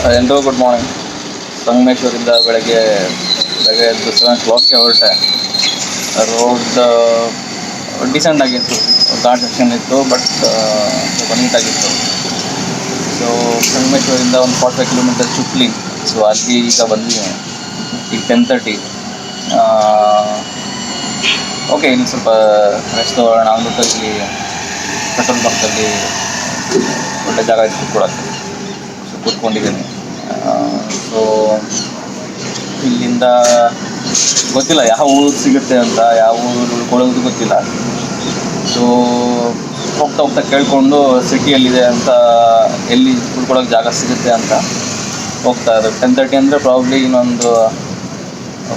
ಎಲ್ರಿಗೂ good morning. ಸಂಗಮೇಶ್ವರಿಂದ ಬೆಳಗ್ಗೆ ಎದ್ದು 7 o'clock ಹೊರಟೆ. ರೋಡ್ ಡಿಸೆಂಟ್ ಆಗಿತ್ತು, ಘಾಟ್ ಸೆಕ್ಷನ್ ಇತ್ತು, ಬಟ್ ಸ್ವಲ್ಪ ನೀಟಾಗಿತ್ತು. ಸೊ ಸಂಗಮೇಶ್ವರಿಂದ ಒಂದು 45 ಕಿಲೋಮೀಟರ್ ಚುಟ್ಲಿ. ಸೊ ಅಲ್ಲಿ ಈಗ ಬಂದಿದ್ದೀನಿ. ಈಗ 10:30. ಓಕೆ, ಇಲ್ಲಿ ಸ್ವಲ್ಪ ರೆಸ್ಟ್ ತೊಗೊಳ್ಳೋಣ ಅಂದ್ಬಿಟ್ಟು ಇಲ್ಲಿ ಪೆಟ್ರೋಲ್ ಬಂಕಲ್ಲಿ ಒಳ್ಳೆ ಜಾಗ ಇತ್ತು ಕೂತ್ಕೊಳ್ಳೋಕ್ಕೆ. ಸೊ ಕೂತ್ಕೊಂಡಿದ್ದೀನಿ. ಸೊ ಇಲ್ಲಿಂದ ಗೊತ್ತಿಲ್ಲ ಯಾವ ಊರು ಸಿಗುತ್ತೆ ಅಂತ, ಯಾವ ಊರು ಉಳ್ಕೊಳ್ಳೋದು ಗೊತ್ತಿಲ್ಲ. ಸೊ ಹೋಗ್ತಾ ಕೇಳಿಕೊಂಡು ಸಿಟಿಯಲ್ಲಿದೆ ಅಂತ, ಎಲ್ಲಿ ಉಳ್ಕೊಳ್ಳೋಕೆ ಜಾಗ ಸಿಗುತ್ತೆ ಅಂತ ಹೋಗ್ತಾ ಇದ್ದಾರೆ. 10:30 ಅಂದರೆ ಪ್ರಾಬ್ಲಿ ಇನ್ನೊಂದು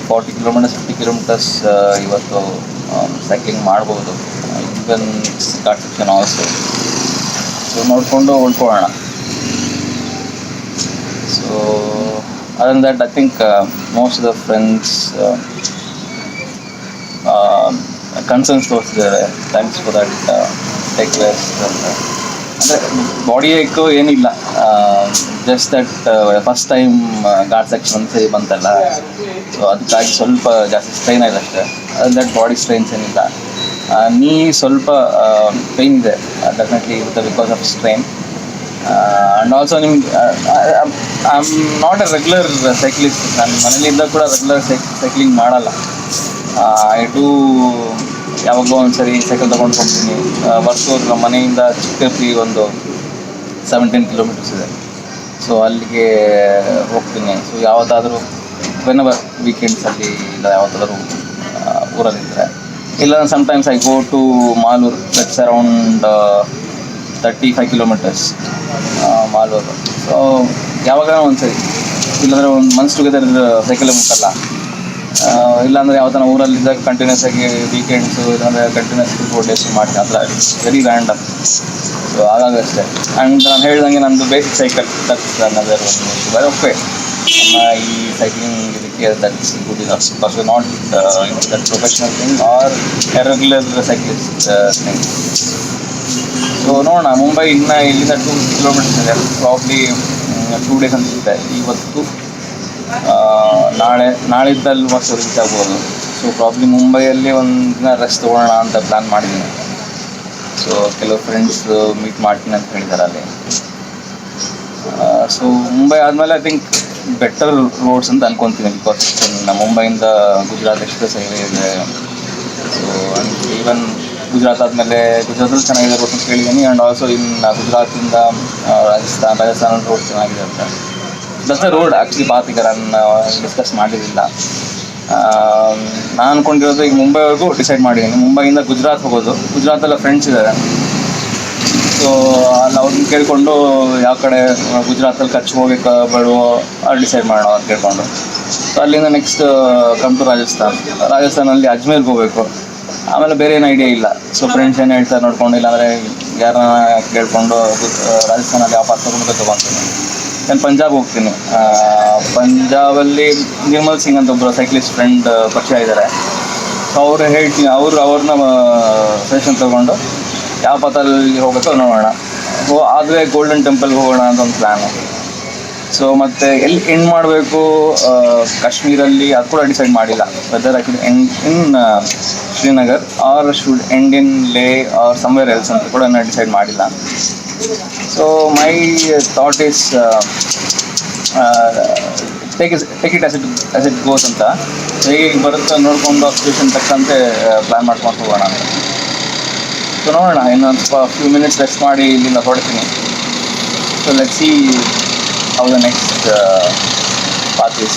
40 ಕಿಲೋಮೀಟರ್ಸ್ 50 ಕಿಲೋಮೀಟರ್ಸ್ ಇವತ್ತು ಸೈಕ್ಲಿಂಗ್ ಮಾಡ್ಬೋದು. Even ghat section also. So ನೋಡಿಕೊಂಡು ಉಳ್ಕೊಳ್ಳೋಣ. So other than that, I think most of the friends concerns ತೋರಿಸಿದ್ದಾರೆ. Thanks for that. Take rest ಅಂತ. ಅಂದರೆ ಬಾಡಿ ಏಕು ಏನಿಲ್ಲ, just that first time ghat section ಒಂದು ಸರಿ ಬಂತಲ್ಲ, ಸೊ ಅದಕ್ಕಾಗಿ ಸ್ವಲ್ಪ ಜಾಸ್ತಿ ಸ್ಟ್ರೈನ್ ಆಗಿದೆ ಅಷ್ಟೇ. ಅದರ್ ದಟ್ ಬಾಡಿ ಸ್ಟ್ರೈನ್ಸ್ ಏನಿಲ್ಲ. ನೀ ಸ್ವಲ್ಪ ಪೇಯ್ನ್ ಇದೆ definitely because of strain. And also ನಿಮ್ಗೆ I am not a regular cyclist. ನಾನು ಮನೇಲಿದ್ದಾಗ ಕೂಡ ರೆಗ್ಯುಲರ್ ಸೈಕ್ಲಿಂಗ್ ಮಾಡಲ್ಲ. ಐ ಡೂ ಯಾವಾಗಲೂ ಒಂದು ಸರಿ ಸೈಕಲ್ ತೊಗೊಂಡು ಹೋಗ್ತೀನಿ. ಬರ್ತೂರು ನಮ್ಮ ಮನೆಯಿಂದ ಚಿಕ್ಕಪಿ ಒಂದು 17 ಕಿಲೋಮೀಟರ್ಸ್ ಇದೆ. ಸೊ ಅಲ್ಲಿಗೆ ಹೋಗ್ತೀನಿ. ಸೊ ಯಾವತ್ತಾದರೂ ವೆನೆವರ್ ವೀಕೆಂಡ್ಸಲ್ಲಿ ಇಲ್ಲ ಯಾವತ್ತಾದರೂ ಊರಲ್ಲಿದ್ದರೆ, ಇಲ್ಲ sometimes I go to Malur. That's around 35 kilometres Malur. So ಯಾವಾಗ ಒಂದು ಸರಿ, ಇಲ್ಲಾಂದರೆ ಒಂದು ಮಂತ್ಸ್ ಟುಗೆದರ್ ಸೈಕಲೇ ಮುಟ್ಟಲ್ಲ. ಇಲ್ಲಾಂದರೆ ಯಾವತ್ತನ ಊರಲ್ಲಿದ್ದಾಗ ಕಂಟಿನ್ಯೂಸ್ ಆಗಿ ವೀಕೆಂಡ್ಸು ಇಲ್ಲಾಂದರೆ ಕಂಟಿನ್ಯೂಸ್ 4 ಡೇಸ್ ಮಾಡ್ತೀನಿ. ಆ ಥರ ವೆರಿ ರ್ಯಾಂಡಮ್. ಸೊ ಹಾಗಾಗಷ್ಟೇ. ಆ್ಯಂಡ್ ನಾನು ಹೇಳ್ದಂಗೆ ನಂದು ಬೇಸಿಕ್ ಸೈಕಲ್ ದಟ್ಸ್ ಅನದರ್ ಒಂದು ಓಕೆ. ನಮ್ಮ ಈ ಸೈಕ್ಲಿಂಗ್ ಇದಕ್ಕೆ that's good enough because you not that professional thing or a regular cyclist thing. So ನೋಡೋಣ. ಮುಂಬೈ ಇನ್ನು ಇಲ್ಲಿಂದ 2 ಕಿಲೋಮೀಟರ್ಸ್ ಇದೆ. ಪ್ರಾಬ್ಲಿ 2 ಡೇಸ್ ಅನಿಸುತ್ತೆ. ಇವತ್ತು ನಾಳಿದ್ದಲ್ಲಿ ಮತ್ತೆ ರೀಚ್ ಆಗ್ಬೋದು. ಸೊ ಪ್ರಾಬ್ಲಿ ಮುಂಬೈಯಲ್ಲಿ ಒಂದು ದಿನ ರೆಸ್ಟ್ ತೊಗೊಳ್ಳೋಣ ಅಂತ ಪ್ಲ್ಯಾನ್ ಮಾಡಿದ್ದೀನಿ. ಸೊ ಕೆಲವು ಫ್ರೆಂಡ್ಸ್ ಮೀಟ್ ಮಾಡ್ತೀನಿ ಅಂತ ಹೇಳಿದ್ದಾರೆ ಅಲ್ಲಿ. ಸೊ ಮುಂಬೈ ಆದಮೇಲೆ ಐ ಥಿಂಕ್ ಬೆಟರ್ ರೋಡ್ಸ್ ಅಂತ ಅನ್ಕೊತೀನಿ. ಬಿಕಾಸ್ ನಮ್ಮ ಮುಂಬೈಯಿಂದ ಗುಜರಾತ್ ಎಕ್ಸ್ಪ್ರೆಸ್ ಹೈವೇ ಇದೆ. ಸೊ ಆ್ಯಂಡ್ ಈವನ್ ಗುಜರಾತ್ ಆದಮೇಲೆ ಗುಜರಾತಲ್ಲಿ ಚೆನ್ನಾಗಿದೆ ರೋಡ್ ಅಂತ ಕೇಳಿದ್ದೀನಿ. ಆ್ಯಂಡ್ ಆಲ್ಸೋ ಗುಜರಾತಿಂದ ರಾಜಸ್ಥಾನ ರೋಡ್ ಚೆನ್ನಾಗಿದೆ ಅಂತ. ದಟ್ಸ್ ದ ರೋಡ್ ಆ್ಯಕ್ಚುಲಿ ಬಾತ್ ಈಗ ನಾನು ಡಿಸ್ಕಸ್ ಮಾಡಿರಲಿಲ್ಲ. ನಾನು ಅಂದ್ಕೊಂಡಿರೋದು ಈಗ ಮುಂಬೈವರೆಗೂ ಡಿಸೈಡ್ ಮಾಡಿದ್ದೀನಿ. ಮುಂಬೈಯಿಂದ ಗುಜರಾತ್ ಹೋಗೋದು. ಗುಜರಾತೆಲ್ಲ ಫ್ರೆಂಡ್ಸ್ ಇದ್ದಾರೆ. ಸೊ ಅಲ್ಲಿ ಅವ್ರನ್ನ ಕೇಳಿಕೊಂಡು ಯಾವ ಕಡೆ ಗುಜರಾತಲ್ಲಿ ಖರ್ಚು ಹೋಗಕ್ಕೆ ಬೇಡವೋ ಅಲ್ಲಿ ಡಿಸೈಡ್ ಮಾಡೋಣ ಅಂತ ಕೇಳಿಕೊಂಡು. ಸೊ ಅಲ್ಲಿಂದ ನೆಕ್ಸ್ಟ್ ಕಮ್ ಟು ರಾಜಸ್ಥಾನಲ್ಲಿ ಅಜ್ಮೇರ್ಗೆ ಹೋಗಬೇಕು. ಆಮೇಲೆ ಬೇರೆ ಏನು ಐಡಿಯಾ ಇಲ್ಲ. ಸೊ ಫ್ರೆಂಡ್ಸ್ ಏನು ಹೇಳ್ತಾರೆ ನೋಡ್ಕೊಂಡು, ಇಲ್ಲಾಂದರೆ ಯಾರನ್ನ ಕೇಳಿಕೊಂಡು ರಾಜಸ್ಥಾನಲ್ಲಿ ಯಾವ ಪಾತ್ರ ತೊಗೊತೀನಿ. ನಾನು ಪಂಜಾಬ್ ಹೋಗ್ತೀನಿ. ಪಂಜಾಬಲ್ಲಿ ನಿರ್ಮಲ್ ಸಿಂಗ್ ಅಂತ ಒಬ್ಬರು ಸೈಕ್ಲಿಸ್ಟ್ ಫ್ರೆಂಡ್ ಪರಿಚಯ ಇದ್ದಾರೆ. ಸೊ ಅವ್ರು ಹೇಳ್ತೀನಿ, ಅವ್ರನ್ನ ಸಜೆಷನ್ ತೊಗೊಂಡು ಯಾವ ಪಥದಲ್ಲಿ ಹೋಗಬೇಕೋ ನೋಡೋಣ. ಆದರೆ ಗೋಲ್ಡನ್ ಟೆಂಪಲ್ಗೆ ಹೋಗೋಣ ಅಂತ ಒಂದು ಪ್ಲ್ಯಾನು. ಸೊ ಮತ್ತು ಎಲ್ಲಿ ಎಂಡ್ ಮಾಡಬೇಕು, ಕಾಶ್ಮೀರಲ್ಲಿ ಅದು ಕೂಡ ಡಿಸೈಡ್ ಮಾಡಿಲ್ಲ. Whether I should end in Srinagar or should end in Leh or somewhere else ಅಂತ ಕೂಡ ನಾನು ಡಿಸೈಡ್ ಮಾಡಿಲ್ಲ. So my thought is take it as it goes ಅಂತ. ಹೇಗೆ ಬರುತ್ತೆ ನೋಡಿಕೊಂಡು ಸಿಚುವೇಷನ್ ತಕ್ಕಂತೆ ಪ್ಲ್ಯಾನ್ ಮಾಡ್ಕೊಂಡು ಹೋಗೋಣ ಅಂತ. ಸೊ ನೋಡೋಣ. ಇನ್ನೊಂದು ಫ್ಯೂ ಮಿನಿಟ್ಸ್ ರೆಸ್ಟ್ ಮಾಡಿ ಇಲ್ಲಿಂದ ಹೊರಡ್ತೀನಿ. So let's see how the next path is.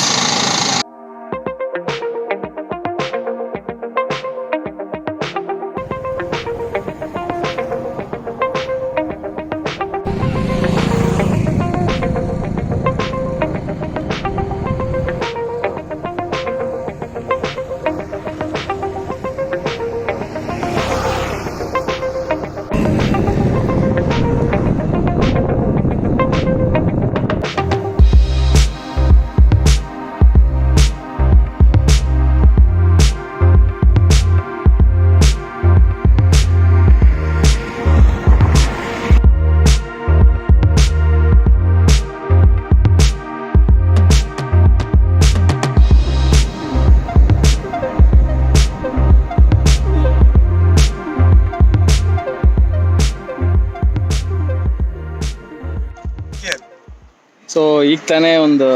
So ಈಗ ತಾನೇ ಒಂದು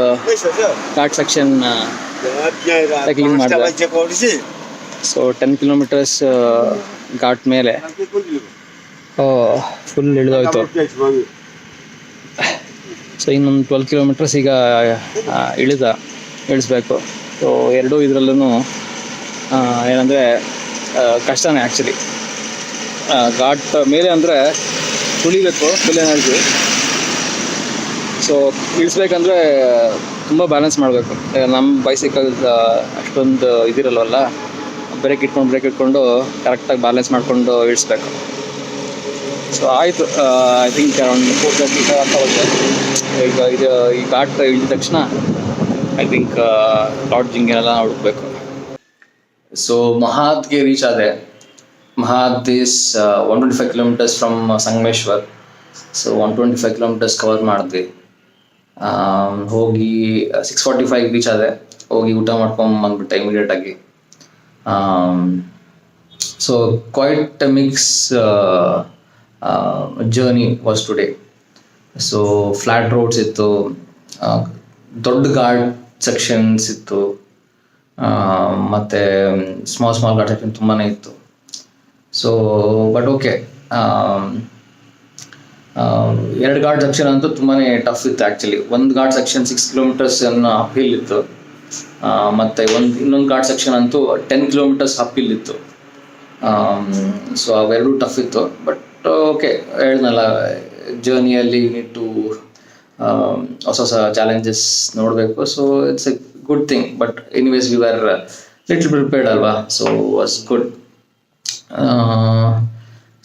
ಘಾಟ್ ಸೆಕ್ಷನ್ ಟ್ರೆಕ್ಕಿಂಗ್ ಮಾಡಿದೆ. ಸೊ 10 ಕಿಲೋಮೀಟರ್ಸ್ ಘಾಟ್ ಮೇಲೆ ಫುಲ್ ಇಳಿದೋಯ್ತು. ಸೊ ಇನ್ನೊಂದು 12 ಕಿಲೋಮೀಟರ್ಸ್ ಈಗ ಇಳಿಸ್ಬೇಕು. ಸೊ ಎರಡೂ ಇದರಲ್ಲೂ ಏನಂದರೆ ಕಷ್ಟನೇ ಆ್ಯಕ್ಚುಲಿ. ಘಾಟ್ ಮೇಲೆ ಅಂದರೆ ತುಳಿಬೇಕು ಫುಲ್ ಎನರ್ಜಿ. ಸೊ ಇಳಿಸ್ಬೇಕಂದ್ರೆ ತುಂಬ ಬ್ಯಾಲೆನ್ಸ್ ಮಾಡಬೇಕು. ನಮ್ಮ ಬೈಸಿಕಲ್ ಅಷ್ಟೊಂದು ಇದಿರಲ್ವಲ್ಲ, ಬ್ರೇಕ್ ಇಟ್ಕೊಂಡು ಕರೆಕ್ಟಾಗಿ ಬ್ಯಾಲೆನ್ಸ್ ಮಾಡಿಕೊಂಡು ಇಳಿಸ್ಬೇಕು. ಸೊ ಆಯಿತು, ಐ ಥಿಂಕ್ ಅರೌಂಡ್ 4:30 ಅಂತ ಹೋಗುತ್ತೆ. ಈಗ ಈ ಘಾಟ್ ಇಳಿದ ತಕ್ಷಣ ಐ ಥಿಂಕ್ ಲಾಡ್ಜಿಂಗ್ ಎಲ್ಲ ಹುಡುಕ್ಬೇಕು. ಸೊ ಮಹಾದ್ಗೆ ರೀಚ್ ಆದೆ. ಮಹಾದ್ is 125 kilometres from Sangameshwar. So 125 kilometres cover ಮಾಡಿದ್ವಿ. ಹೋಗಿ 6:45 ರೀಚ್ ಆದೆ. ಹೋಗಿ ಊಟ ಮಾಡ್ಕೊಂಬಂದ್ಬಿಟ್ಟೆ ಇಮಿಡಿಯೇಟಾಗಿ. So quite mix journey was today. So flat roads ಇತ್ತು, ದೊಡ್ಡ ಘಾಟ್ ಸೆಕ್ಷನ್ಸ್ ಇತ್ತು, ಮತ್ತು ಸ್ಮಾಲ್ ಘಾಟ್ ಸೆಕ್ಷನ್ ತುಂಬಾ ಇತ್ತು. So but okay, 2 ghat section ಅಂತೂ ತುಂಬಾ ಟಫ್ ಇತ್ತು ಆ್ಯಕ್ಚುಲಿ. ಒಂದು ಘಾಟ್ ಸೆಕ್ಷನ್ 6 ಕಿಲೋಮೀಟರ್ಸ್ ಅಪ್ಹಿಲ್ ಇತ್ತು, ಮತ್ತು ಇನ್ನೊಂದು ಘಾಟ್ ಸೆಕ್ಷನ್ ಅಂತೂ 10 ಕಿಲೋಮೀಟರ್ಸ್ ಅಪ್ಹಿಲ್ ಇತ್ತು. ಸೊ ಅವೆರಡೂ ಟಫ್ ಇತ್ತು. ಬಟ್ ಓಕೆ, ಹೇಳಿದ್ನಲ್ಲ, ಜರ್ನಿಯಲ್ಲಿ ನೀಡ್ ಟು ಹೊಸ ಚಾಲೆಂಜಸ್ ನೋಡಬೇಕು. So it's a good thing. But anyways we were little prepared ಅಲ್ವಾ, ಸೊ ವಾಸ್ ಗುಡ್.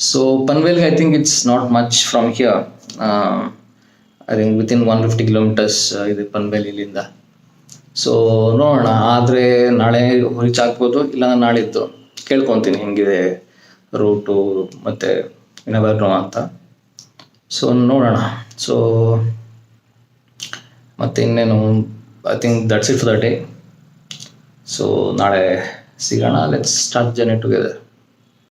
ಸೊ ಪನ್ವೇಲ್ಗೆ I think it's not much from here. I think within 150 kilometres ಇದೆ ಪನ್ವೇಲ್ ಇಲ್ಲಿಂದ. So ನೋಡೋಣ, ಆದರೆ ನಾಳೆ ರೀಚ್ ಆಗ್ಬೋದು, ಇಲ್ಲ ನಾಳಿದ್ದು ಕೇಳ್ಕೊತೀನಿ ಹೆಂಗಿದೆ ರೂಟು ಮತ್ತು ಇನ್ನೊಬ್ಬರು ಅಂತ. ಸೊ ನೋಡೋಣ. ಸೊ ಮತ್ತು ಇನ್ನೇನು, I think that's it for the day. So ನಾಳೆ ಸಿಗೋಣ. Let's start journey together.